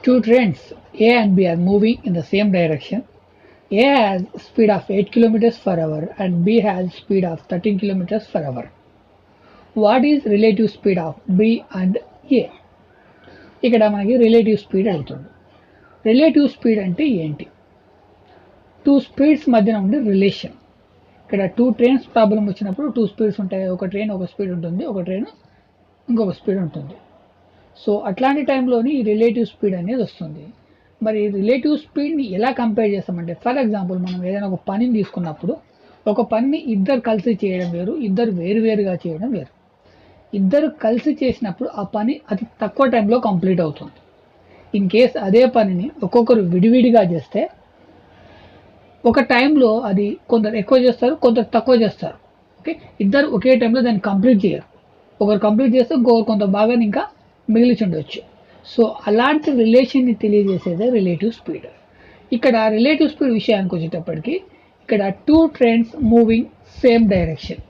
Two trains A and B are moving in the same direction. A has speed of 8 kilometers per hour and B has speed of 13 kilometers per hour. What is relative speed of B and A? ఇక్కడ మనకి relative speed అడుగుతుంది. Relative speed అంటే ఏంటి? Two speeds మధ్యన ఉండే relation. ఇక్కడ two trains problem వచ్చినప్పుడు two speeds ఉంటాయి. ఒక ట్రైన్ ఒక స్పీడ్ ఉంటుంది, ఒక ట్రైన్ ఇంకొక స్పీడ్ ఉంటుంది. సో అట్లాంటి టైంలోని ఈ రిలేటివ్ స్పీడ్ అనేది వస్తుంది. మరి రిలేటివ్ స్పీడ్ని ఎలా కంపేర్ చేస్తామంటే, ఫర్ ఎగ్జాంపుల్ మనం ఏదైనా ఒక పనిని తీసుకున్నప్పుడు ఒక పనిని ఇద్దరు కలిసి చేయడం వేరు, ఇద్దరు వేరువేరుగా చేయడం వేరు. ఇద్దరు కలిసి చేసినప్పుడు ఆ పని అతి తక్కువ టైంలో కంప్లీట్ అవుతుంది. ఇన్ కేస్ అదే పనిని ఒక్కొక్కరు విడివిడిగా చేస్తే ఒక టైంలో అది కొందరు ఎక్కువ చేస్తారు, కొందరు తక్కువ చేస్తారు. ఓకే, ఇద్దరు ఒకే టైంలో దాన్ని కంప్లీట్ చేయరు. ఒకరు కంప్లీట్ చేస్తే ఇంకొకరు కొంత భాగాన్ని ఇంకా మిగిలిచి ఉండొచ్చు. సో అలాంటి రిలేషన్ని తెలియజేసేదే రిలేటివ్ స్పీడ్. ఇక్కడ రిలేటివ్ స్పీడ్ విషయానికి వచ్చేటప్పటికి ఇక్కడ two trains moving same direction,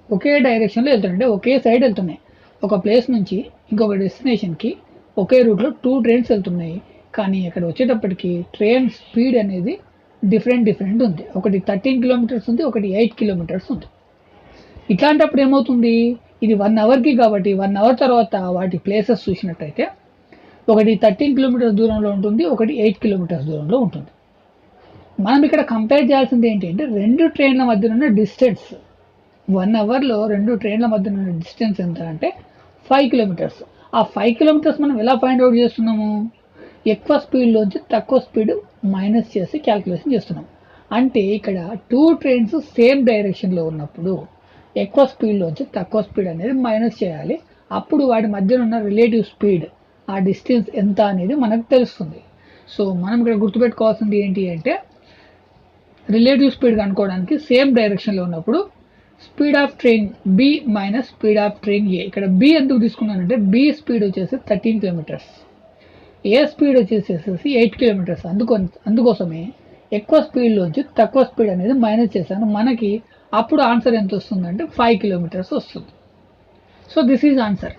ఒకే డైరెక్షన్లో వెళ్తున్నాయి, ఒకే సైడ్ వెళ్తున్నాయి. ఒక ప్లేస్ నుంచి ఇంకొక డెస్టినేషన్కి ఒకే రూట్లో టూ ట్రైన్స్ వెళ్తున్నాయి. కానీ ఇక్కడ వచ్చేటప్పటికి ట్రైన్ స్పీడ్ అనేది డిఫరెంట్ ఉంది. ఒకటి 13 కిలోమీటర్స్ ఉంది, ఒకటి 8 కిలోమీటర్స్ ఉంది. ఇట్లాంటప్పుడు ఏమవుతుంది, ఇది 1 అవర్కి కాబట్టి 1 అవర్ తర్వాత వాటి ప్లేసెస్ చూసినట్టయితే ఒకటి 13 కిలోమీటర్స్ దూరంలో ఉంటుంది, ఒకటి 8 కిలోమీటర్స్ దూరంలో ఉంటుంది. మనం ఇక్కడ కంపేర్ చేయాల్సింది ఏంటి అంటే రెండు ట్రైన్ల మధ్య ఉన్న డిస్టెన్స్. 1 అవర్లో రెండు ట్రైన్ల మధ్య ఉన్న డిస్టెన్స్ ఎంత అంటే 5 కిలోమీటర్స్. ఆ 5 కిలోమీటర్స్ మనం ఎలా ఫైండ్ అవుట్ చేస్తున్నాము? ఎక్కువ స్పీడ్లోంచి తక్కువ స్పీడ్ మైనస్ చేసి క్యాల్కులేషన్ చేస్తున్నాం. అంటే ఇక్కడ టూ ట్రైన్స్ సేమ్ డైరెక్షన్లో ఉన్నప్పుడు ఎక్కువ స్పీడ్లోంచి తక్కువ స్పీడ్ అనేది మైనస్ చేయాలి. అప్పుడు వాటి మధ్యన ఉన్న రిలేటివ్ స్పీడ్, ఆ డిస్టెన్స్ ఎంత అనేది మనకు తెలుస్తుంది. సో మనం ఇక్కడ గుర్తుపెట్టుకోవాల్సింది ఏంటి అంటే రిలేటివ్ స్పీడ్ కనుక్కోవడానికి సేమ్ డైరెక్షన్లో ఉన్నప్పుడు speed of train B minus speed of train A. ఇక్కడ బి ఎందుకు తీసుకున్నానంటే బి స్పీడ్ వచ్చేసి 13 కిలోమీటర్స్, ఏ స్పీడ్ వచ్చేసేసి 8 కిలోమీటర్స్. అందుకోసమే ఎక్కువ స్పీడ్లోంచి తక్కువ స్పీడ్ అనేది మైనస్ చేశాను. మనకి అప్పుడు ఆన్సర్ ఎంత వస్తుందంటే 5 కిలోమీటర్స్ వస్తుంది. So this is answer.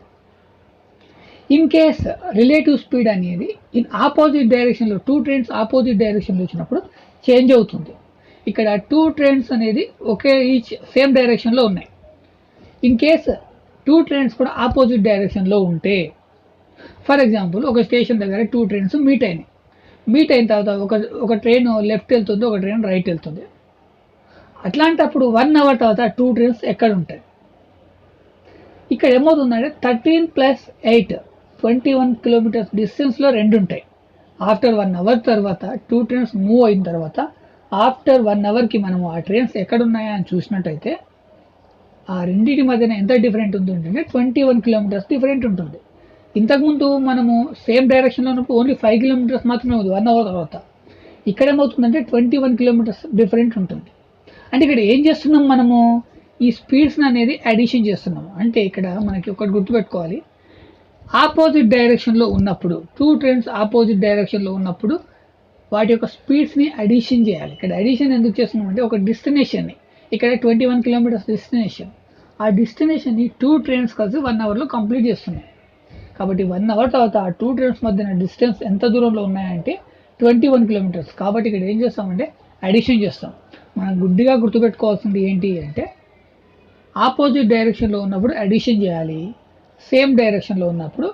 In case relative speed అనేది ఇన్ ఆపోజిట్ డైరెక్షన్లో టూ ట్రైన్స్ ఆపోజిట్ డైరెక్షన్లో వచ్చినప్పుడు చేంజ్ అవుతుంది. ఇక్కడ టూ ట్రైన్స్ అనేది ఒకే ఈచ్ సేమ్ డైరెక్షన్లో ఉన్నాయి. ఇన్ కేస్ టూ ట్రైన్స్ కూడా ఆపోజిట్ డైరెక్షన్లో ఉంటే, ఫర్ ఎగ్జాంపుల్ ఒక స్టేషన్ దగ్గర టూ ట్రైన్స్ మీట్ అయిన తర్వాత ఒక ట్రైన్ లెఫ్ట్ వెళ్తుంది, ఒక ట్రైన్ రైట్ వెళ్తుంది. అట్లాంటప్పుడు 1 అవర్ తర్వాత టూ ట్రైన్స్ ఎక్కడ ఉంటాయి? ఇక్కడ ఏమవుతుందంటే 13 + 8 21 కిలోమీటర్స్ డిస్టెన్స్లో రెండు ఉంటాయి. ఆఫ్టర్ 1 అవర్ తర్వాత టూ ట్రైన్స్ మూవ్ అయిన తర్వాత ఆఫ్టర్ 1 అవర్కి మనము ఆ ట్రైన్స్ ఎక్కడున్నాయా అని చూసినట్టయితే ఆ రెండింటి మధ్యన ఎంత డిఫరెంట్ ఉంటుందంటే 21 కిలోమీటర్స్ డిఫరెంట్ ఉంటుంది. ఇంతకుముందు మనము సేమ్ డైరెక్షన్లో ఉన్నప్పుడు ఓన్లీ 5 కిలోమీటర్స్ మాత్రమే ఉంది 1 అవర్ తర్వాత. ఇక్కడ ఏమవుతుందంటే 21 కిలోమీటర్స్ డిఫరెంట్ ఉంటుంది. అంటే ఇక్కడ ఏం చేస్తున్నాం మనము, ఈ స్పీడ్స్ అనేది అడిషన్ చేస్తున్నాము. అంటే ఇక్కడ మనకి ఒకటి గుర్తుపెట్టుకోవాలి, ఆపోజిట్ డైరెక్షన్లో ఉన్నప్పుడు టూ ట్రైన్స్ ఆపోజిట్ డైరెక్షన్లో ఉన్నప్పుడు వాటి యొక్క స్పీడ్స్ని అడిషన్ చేయాలి. ఇక్కడ అడిషన్ ఎందుకు చేస్తున్నాం అంటే ఒక డెస్టినేషన్ని, ఇక్కడ 21 కిలోమీటర్స్ డెస్టినేషన్, ఆ డెస్టినేషన్ని టూ ట్రైన్స్ కలిసి 1 అవర్లో కంప్లీట్ చేస్తున్నాయి. కాబట్టి 1 అవర్ తర్వాత ఆ టూ ట్రైన్స్ మధ్యన డిస్టెన్స్ ఎంత దూరంలో ఉన్నాయంటే 21 కిలోమీటర్స్. కాబట్టి ఇక్కడ ఏం చేస్తామంటే అడిషన్ చేస్తాం. మనం గుడ్డిగా గుర్తుపెట్టుకోవాల్సింది ఏంటి అంటే ఆపోజిట్ డైరెక్షన్లో ఉన్నప్పుడు అడిషన్ చేయాలి, సేమ్ డైరెక్షన్లో ఉన్నప్పుడు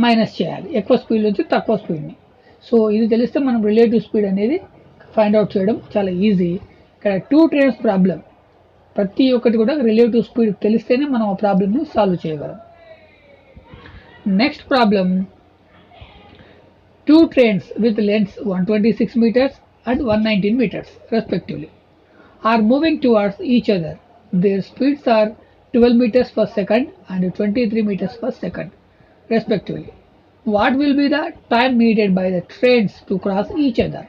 మైనస్ చేయాలి, ఎక్కువ స్పీడ్ నుంచి తక్కువ స్పీడ్ని. సో ఇది తెలిస్తే మనం రిలేటివ్ స్పీడ్ అనేది ఫైండ్ అవుట్ చేయడం చాలా ఈజీ. ఇక్కడ టూ ట్రైన్స్ ప్రాబ్లం ప్రతి ఒక్కటి కూడా రిలేటివ్ స్పీడ్ తెలిస్తేనే మనం ఆ ప్రాబ్లమ్ని సాల్వ్ చేయగలం. Next problem, two trains with lengths 126 meters and 119 meters respectively are moving towards each other. Their speeds are 12 meters per second and 23 meters per second respectively. What will be the time needed by the trains to cross each other?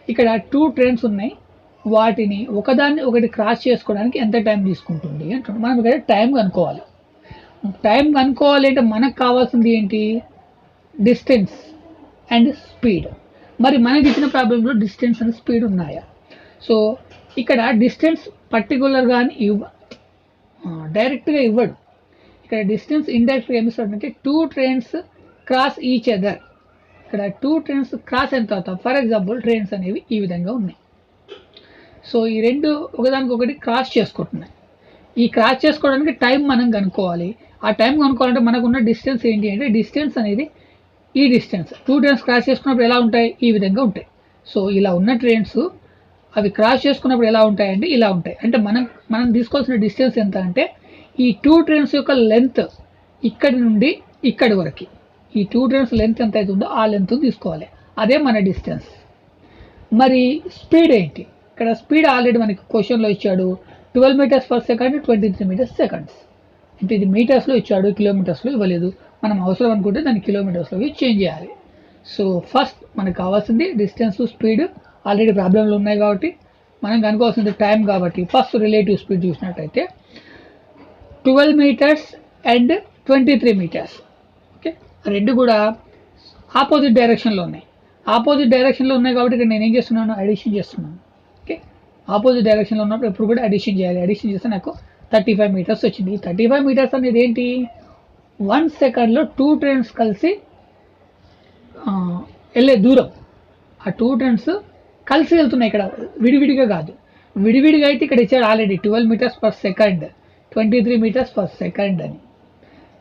ఇక్కడ two trains ఉన్నాయి, వాటిని ఒకదాన్ని ఒకటి cross చేసుకోవడానికి ఎంత time తీసుకుంటుంది అంటున్నాం. మనం ఇక్కడ టైం కనుక్కోవాలి. టైం కనుక్కోవాలి అంటే మనకు కావాల్సింది ఏంటి, డిస్టెన్స్ అండ్ స్పీడ్. మరి మనకి ఇచ్చిన ప్రాబ్లంలో డిస్టెన్స్ అండ్ స్పీడ్ ఉన్నాయా? సో ఇక్కడ డిస్టెన్స్ పర్టికులర్గా డైరెక్ట్గా ఇవ్వడు. ఇక్కడ డిస్టెన్స్ ఇండైరెక్ట్గా ఏమిస్తాడంటే two trains cross each other ఇక్కడ 2 ట్రైన్స్ క్రాస్ అయిన తర్వాత ఫర్ ఎగ్జాంపుల్ ట్రైన్స్ అనేవి ఈ విధంగా ఉన్నాయి. సో ఈ రెండు ఒకదానికొకటి క్రాస్ చేసుకుంటున్నాయి. ఈ క్రాస్ చేసుకోవడానికి టైం మనం కనుక్కోవాలి. ఆ టైం కనుక్కోవాలంటే మనకున్న డిస్టెన్స్ ఏంటి అంటే డిస్టెన్స్ అనేది ఈ డిస్టెన్స్ 2 ట్రైన్స్ క్రాస్ చేసుకున్నప్పుడు ఎలా ఉంటాయి, ఈ విధంగా ఉంటాయి. సో ఇలా ఉన్న ట్రైన్స్ అవి క్రాస్ చేసుకున్నప్పుడు ఎలా ఉంటాయంటే ఇలా ఉంటాయి. అంటే మనం తీసుకోవాల్సిన డిస్టెన్స్ ఎంత అంటే ఈ 2 ట్రైన్స్ యొక్క లెంత్ ఇక్కడి నుండి ఇక్కడి వరకు ఈ 2 ట్రైన్స్ లెంత్ ఎంత అవుతుందో ఆ లెంత్ తీసుకోవాలి. అదే మన డిస్టెన్స్. మరి స్పీడ్ ఏంటి? ఇక్కడ స్పీడ్ ఆల్రెడీ మనకి క్వశ్చన్లో ఇచ్చాడు 12 meters per second 23 meters seconds. అంటే ఇది మీటర్స్లో ఇచ్చాడు, కిలోమీటర్స్లో ఇవ్వలేదు. మనం అవసరం అనుకుంటే దాన్ని కిలోమీటర్స్లోకి చేంజ్ చేయాలి. సో ఫస్ట్ మనకు కావాల్సింది డిస్టెన్స్, స్పీడ్ ఆల్రెడీ ప్రాబ్లంలు ఉన్నాయి కాబట్టి మనం కనుకోవాల్సింది టైం. కాబట్టి ఫస్ట్ రిలేటివ్ స్పీడ్ చూసినట్టయితే 12 మీటర్స్ అండ్ 23 మీటర్స్. ఓకే, రెండు కూడా ఆపోజిట్ డైరెక్షన్లో ఉన్నాయి. ఆపోజిట్ డైరెక్షన్లో ఉన్నాయి కాబట్టి ఇక్కడ నేను ఏం చేస్తున్నాను, అడిషన్ చేస్తున్నాను. ఓకే, ఆపోజిట్ డైరెక్షన్లో ఉన్నప్పుడు ఎప్పుడు కూడా అడిషన్ చేయాలి. అడిషన్ చేస్తే నాకు 35 మీటర్స్ వచ్చింది. ఈ 35 మీటర్స్ అనేది ఏంటి, 1 సెకండ్లో 2 ట్రైన్స్ కలిసి వెళ్ళే దూరం. ఆ 2 ట్రైన్స్ కలిసి వెళ్తున్నాయి, ఇక్కడ విడివిడిగా కాదు. విడివిడిగా అయితే ఇక్కడ ఇచ్చాడు already 12 meters per second 23 meters per second అని.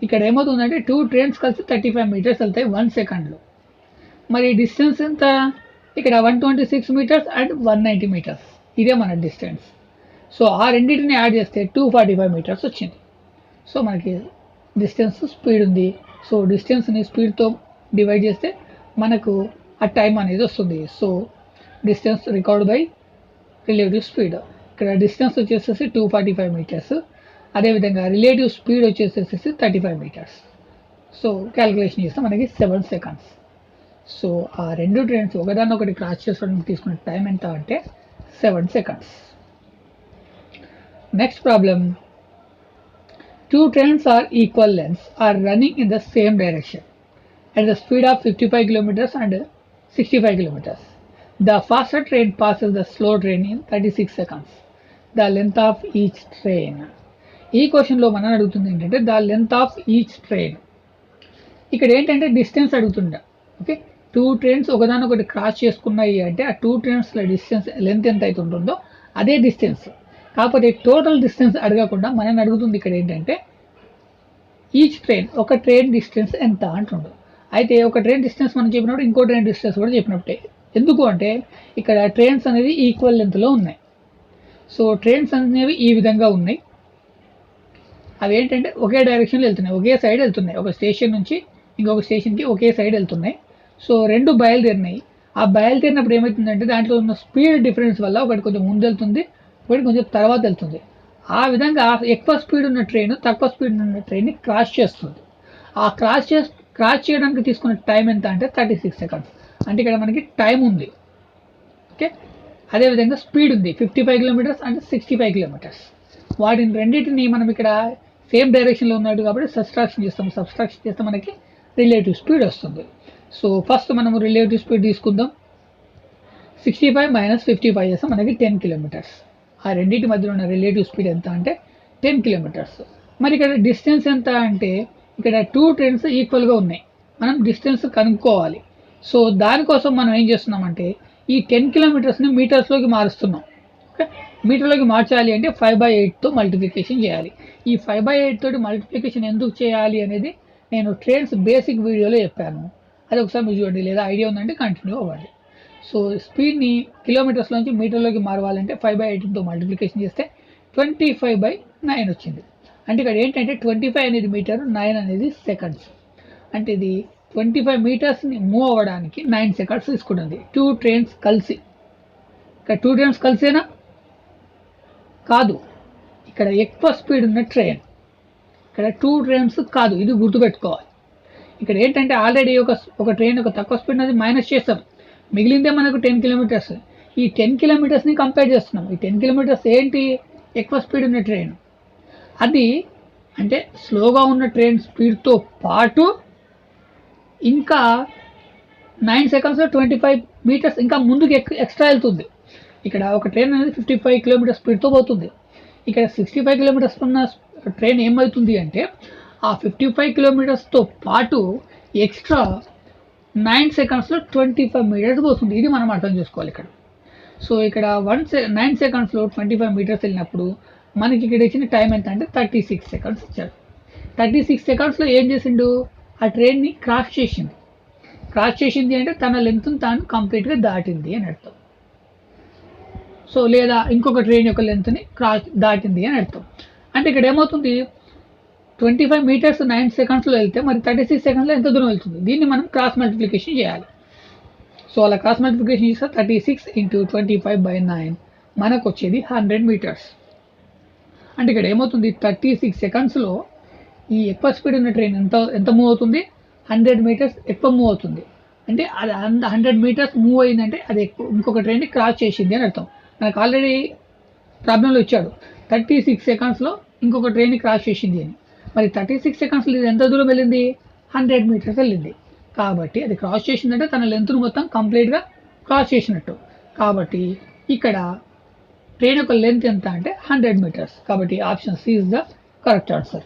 ఇక్కడ ఏమవుతుందంటే 2 ట్రైన్స్ కలిసి 35 మీటర్స్ వెళ్తాయి 1 సెకండ్లో. మరి డిస్టెన్స్ ఎంత, ఇక్కడ 126 మీటర్స్ అండ్ 190 మీటర్స్. ఇదే మన డిస్టెన్స్. సో ఆ రెండింటిని యాడ్ చేస్తే 245 మీటర్స్ వచ్చింది. సో మనకి డిస్టెన్స్, స్పీడ్ ఉంది. సో డిస్టెన్స్ని స్పీడ్తో డివైడ్ చేస్తే మనకు ఆ టైం అనేది వస్తుంది. So distance record by relative speed. ఇక్కడ డిస్టెన్స్ వచ్చేసేసి 245 మీటర్స్, అదేవిధంగా రిలేటివ్ స్పీడ్ వచ్చేసేసి 35 మీటర్స్. సో క్యాలిక్యులేషన్ చేస్తే మనకి 7 సెకండ్స్. సో ఆ రెండు ట్రైన్స్ ఒకదాన్నొకటి క్రాస్ చేసుకోవడానికి తీసుకునే టైం ఎంత అంటే 7 seconds. Next problem, 2 trains are equal lengths are running in the same direction at the speed of 55 kilometers and 65 kilometers. The faster train passes the slow train in 36 seconds. The length of each train. ఈ క్వశ్చన్లో మనం అడుగుతుంది ఏంటంటే the length of each train. ఇక్కడ ఏంటంటే distance అడుగుతుండ. Okay, 2 trains ఒకదానొకటి cross చేసుకున్నాయి అంటే ఆ 2 ట్రైన్స్ల డిస్టెన్స్ లెంత్ ఎంత అయితే ఉంటుందో అదే డిస్టెన్స్. కాకపోతే టోటల్ డిస్టెన్స్ అడగకుండా మనం అడుగుతుంది ఇక్కడ ఏంటంటే ఈచ్ ట్రైన్, ఒక ట్రైన్ డిస్టెన్స్ ఎంత అంటుండు. అయితే ఒక ట్రైన్ డిస్టెన్స్ మనం చెప్పినప్పుడు ఇంకో ట్రైన్ డిస్టెన్స్ కూడా చెప్పినట్టే. ఎందుకు అంటే ఇక్కడ ట్రైన్స్ అనేది ఈక్వల్ లెంత్లో ఉన్నాయి. సో ట్రైన్స్ అనేవి ఈ విధంగా ఉన్నాయి. అవి ఏంటంటే ఒకే డైరెక్షన్లో వెళ్తున్నాయి, ఒకే సైడ్ వెళ్తున్నాయి. ఒక స్టేషన్ నుంచి ఇంకొక స్టేషన్కి ఒకే సైడ్ వెళ్తున్నాయి. సో రెండు బయలుదేరినాయి. ఆ బయలుదేరినప్పుడు ఏమవుతుందంటే దాంట్లో ఉన్న స్పీడ్ డిఫరెన్స్ వల్ల ఒకటి కొంచెం ముందు వెళ్తుంది, ఒకటి కొంచెం తర్వాత వెళ్తుంది. ఆ విధంగా ఎక్కువ స్పీడ్ ఉన్న ట్రైన్ తక్కువ స్పీడ్ ఉన్న ట్రైన్ని క్రాస్ చేస్తుంది. ఆ క్రాస్ చేయడానికి తీసుకున్న టైం ఎంత అంటే 36 సెకండ్స్. అంటే ఇక్కడ మనకి టైం ఉంది. ఓకే, అదేవిధంగా స్పీడ్ ఉంది 55 కిలోమీటర్స్ అండ్ 65 కిలోమీటర్స్. వాటిని రెండింటిని మనం ఇక్కడ సేమ్ డైరెక్షన్లో ఉన్నాడు కాబట్టి సబ్స్ట్రాక్షన్ చేస్తాం. సబ్స్ట్రాక్షన్ చేస్తే మనకి రిలేటివ్ స్పీడ్ వస్తుంది. సో ఫస్ట్ మనము రిలేటివ్ స్పీడ్ తీసుకుందాం. 65 మైనస్ 55 చేస్తే మనకి 10 కిలోమీటర్స్. ఆ రెండింటి మధ్యలో ఉన్న రిలేటివ్ స్పీడ్ ఎంత అంటే 10 కిలోమీటర్స్. మరి ఇక్కడ డిస్టెన్స్ ఎంత అంటే ఇక్కడ 2 ట్రైన్స్ ఈక్వల్గా ఉన్నాయి. మనం డిస్టెన్స్ కనుక్కోవాలి. సో దానికోసం మనం ఏం చేస్తున్నామంటే ఈ 10 కిలోమీటర్స్ని మీటర్స్లోకి మారుస్తున్నాం. ఓకే, మీటర్లోకి మార్చాలి అంటే 5/8తో మల్టిప్లికేషన్ చేయాలి. ఈ 5/8 తోటి మల్టిప్లికేషన్ ఎందుకు చేయాలి అనేది నేను ట్రైన్స్ బేసిక్ వీడియోలో చెప్పాను. అది ఒకసారి మీరు చూడండి, లేదా ఐడియా ఉందంటే కంటిన్యూ అవ్వండి. సో స్పీడ్ని కిలోమీటర్స్లోంచి మీటర్లోకి మారవాలంటే 5/8తో మల్టిప్లికేషన్ చేస్తే 25/9 వచ్చింది. అంటే ఇక్కడ ఏంటంటే 25 అనేది మీటర్, 9 అనేది సెకండ్స్. అంటే ఇది 25 మీటర్స్ని మూవ్ అవ్వడానికి 9 సెకండ్స్ తీసుకుంటుంది. 2 ట్రైన్స్ కలిసి. ఇక్కడ 2 ట్రైన్స్ కలిసేనా కాదు, ఇక్కడ ఎక్కువ స్పీడ్ ఉన్న ట్రైన్. ఇక్కడ 2 ట్రైన్స్ కాదు, ఇది గుర్తుపెట్టుకోవాలి. ఇక్కడ ఏంటంటే ఆల్రెడీ ఒక ట్రైన్ ఒక తక్కువ స్పీడ్ అనేది మైనస్ చేస్తాం, మిగిలిందే మనకు 10 కిలోమీటర్స్. ఈ 10 కిలోమీటర్స్ని కంపేర్ చేస్తున్నాం. ఈ 10 కిలోమీటర్స్ ఏంటి, ఎక్కువ స్పీడ్ ఉన్న ట్రైన్. అది అంటే స్లోగా ఉన్న ట్రైన్ స్పీడ్తో పాటు ఇంకా 9 సెకండ్స్లో 25 మీటర్స్ ఇంకా ముందుకు ఎక్స్ట్రా వెళ్తుంది. ఇక్కడ ఒక ట్రైన్ అనేది 55 కిలోమీటర్ స్పీడ్తో పోతుంది. ఇక్కడ 65 కిలోమీటర్స్ ఉన్న ట్రైన్ ఏమవుతుంది అంటే ఆ 55 కిలోమీటర్స్తో పాటు ఎక్స్ట్రా 9 సెకండ్స్లో 25 మీటర్స్ పోతుంది. ఇది మనం అర్థం చేసుకోవాలి ఇక్కడ. సో ఇక్కడ 9 సెకండ్స్లో 25 మీటర్స్ వెళ్ళినప్పుడు మనకి ఇక్కడ ఇచ్చిన టైం ఎంత అంటే 36 సెకండ్స్ ఇచ్చాడు. 36 సెకండ్స్లో ఏం చేసిండు, ఆ ట్రైన్ని క్రాస్ చేసింది. క్రాస్ చేసింది అంటే తన లెంత్ను తాను కంప్లీట్గా దాటింది అని అర్థం. సో లేదా ఇంకొక ట్రైన్ యొక్క లెంత్ని దాటింది అని అర్థం. అంటే ఇక్కడ ఏమవుతుంది, 25 మీటర్స్ 9 సెకండ్స్లో వెళ్తే మరి 36 సెకండ్స్లో ఎంత దూరం వెళ్తుంది. దీన్ని మనం క్రాస్ మల్టిప్లికేషన్ చేయాలి. సో అలా క్రాస్ మల్టిప్లికేషన్ చేస్తే 36 × 25/9 మనకు వచ్చేది 100 మీటర్స్. అంటే ఇక్కడ ఏమవుతుంది, 36 సెకండ్స్లో ఈ ఎక్కువ స్పీడ్ ఉన్న ట్రైన్ ఎంత మూవ్ అవుతుంది, 100 మీటర్స్ ఎక్కువ మూవ్ అవుతుంది. అంటే అది 100 మీటర్స్ మూవ్ అయిందంటే అది ఇంకొక ట్రైన్ని క్రాస్ చేసింది అని అర్థం. మనకు ఆల్రెడీ ప్రాబ్లంలో ఇచ్చాడు 36 సెకండ్స్లో ఇంకొక ట్రైన్ని క్రాస్ చేసింది అని. మరి 36 సెకండ్స్లో ఇది ఎంత దూరం వెళ్ళింది, 100 మీటర్స్ వెళ్ళింది. కాబట్టి అది క్రాస్ చేసిందంటే తన లెంత్ను మొత్తం కంప్లీట్గా క్రాస్ చేసినట్టు. కాబట్టి ఇక్కడ ట్రైన్ యొక్క లెంత్ ఎంత అంటే 100 మీటర్స్. కాబట్టి option C is the correct answer.